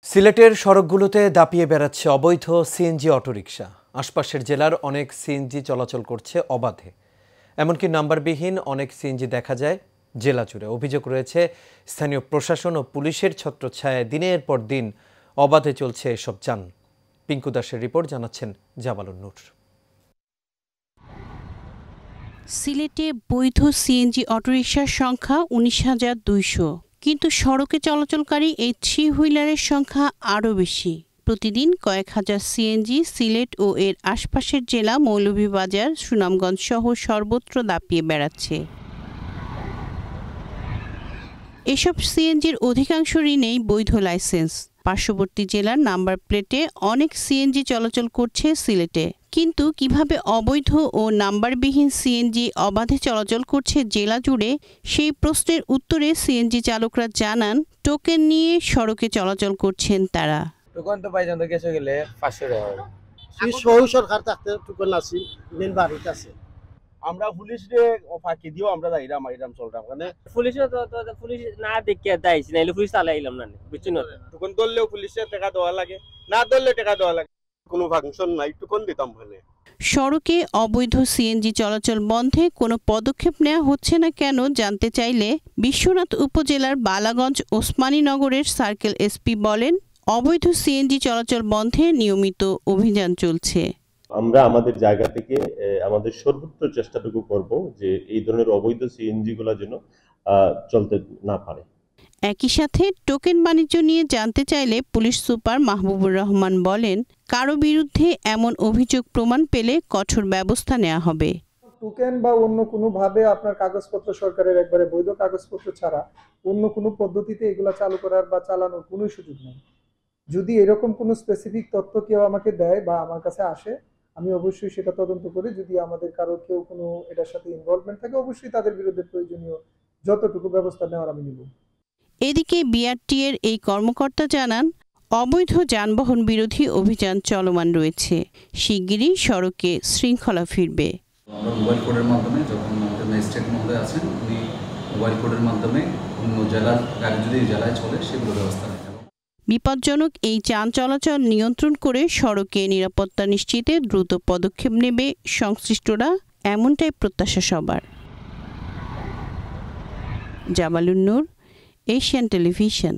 সিলেটের সড়কগুলোতে দাপিয়ে বেড়াচ্ছে অবৈধ সিএনজি অটোরিকশা। আশপাশের জেলার অনেক সিএনজি চলাচল করছে অবাধে, এমনকি নাম্বারবিহীন অনেক সিএনজি দেখা যায় জেলা জুড়ে। অভিযোগ রয়েছে স্থানীয় প্রশাসন ও পুলিশের ছত্রছায়ায় দিনের পর দিন অবাধে চলছে এসব যান। পিঙ্কু দাসের রিপোর্ট, জানাচ্ছেন জামালুন নূর। সিলেটে বৈধ সিএনজি অটোরিকশার সংখ্যা 19,200, কিন্তু সড়কে চলাচলকারী এই থ্রি হুইলারের সংখ্যা আরও বেশি। প্রতিদিন কয়েক হাজার সিএনজি সিলেট ও এর আশপাশের জেলা মৌলভীবাজার, সুনামগঞ্জ সহ সর্বত্র দাপিয়ে বেড়াচ্ছে। এসব সিএনজির অধিকাংশরই নেই বৈধ লাইসেন্স। পার্শ্ববর্তী জেলার নাম্বার প্লেটে অনেক সিএনজি চলাচল করছে সিলেটে, কিন্তু কিভাবে অবৈধ ও নাম্বারবিহীন সিএনজি অবাধে চলাচল করছে জেলা জুড়ে, সেই প্রশ্নের উত্তরে সিএনজি চালকরা জানান টোকেন নিয়ে সড়কে চলাচল করছেন তারা। টোকেন তো পাইজান গেছে গেলে 500 টাকা। সরকার থাকতে টোকেন আছে, মেন বাড়িতে আছে। আমরা পুলিশে ফাঁকি দিও, আমরা যাইরাম চলরাম মানে পুলিশে তো পুলিশ না দেখে দাইছি, নাইলে পুলিশ চালাইলাম না, বুঝছেন না। টোকেন ধরলেও পুলিশে টাকা দেওয়া লাগে, না ধরলে টাকা দেওয়া লাগে। কোনো ফাংশন নাই, টোকেন দিতাম বলে। সড়কে অবৈধ সিএনজি চলাচল বন্ধে কোনো পদক্ষেপ নেওয়া হচ্ছে না কেন জানতে চাইলে বিশ্বনাথ উপজেলার বালাগঞ্জ ওসমানীনগরের সার্কেল এসপি বলেন, অবৈধ সিএনজি চলাচল বন্ধে নিয়মিত অভিযান চলছে। আমরা আমাদের জায়গা থেকে আমাদের সর্বোচ্চ চেষ্টাটুকু করব যে এই ধরনের অবৈধ সিএনজি গুলো যেন চলতে না পারে। একই সাথে টোকেন বাণিজ্য নিয়ে জানতে চাইলে পুলিশ সুপার মাহবুবুর রহমান বলেন, কারো বিরুদ্ধে এমন অভিযোগ প্রমাণ পেলে কঠোর ব্যবস্থা নেওয়া হবে। টোকেন বা অন্য কোনো ভাবে আপনার কাগজপত্র সরকারের একবারে বৈধ কাগজপত্র ছাড়া অন্য কোনো পদ্ধতিতে এগুলা চালু করার বা চালানোর কোনো সুযোগ নেই। যদি এরকম কোনো স্পেসিফিক তথ্য কেউ আমাকে দেয় বা আমার কাছে আসে, আমি অবশ্যই সেটা তদন্ত করে যদি আমাদের কারো কেউ কোনো এটার সাথে ইনভলভমেন্ট থাকে, অবশ্যই তাদের বিরুদ্ধে প্রয়োজনীয় যতটুকু ব্যবস্থা নেওয়ার আমি নিব। এদিকে বিআরটি এর এই কর্মকর্তা জানান, অবৈধ যানবাহন বিরোধী অভিযান চলমান রয়েছে। শিগগিরই সড়কে শৃঙ্খলা ফিরবে। আমরা মোবাইল কোডের মাধ্যমে, যখন আমাদের ম্যাজিস্ট্রেট মহোদয় আছেন, উনি মোবাইল কোডের মাধ্যমে অন্য জেলার গাড়ি যদি জেলায় চলে সেগুলো ব্যবস্থা নেন। বিপজ্জনক এই যান চলাচল নিয়ন্ত্রণ করে সড়কে নিরাপত্তা নিশ্চিতে দ্রুত পদক্ষেপ নেবে সংশ্লিষ্টরা, এমনটাই প্রত্যাশা সবার। জামালুন নূর, এশিয়ান টেলিভিশন।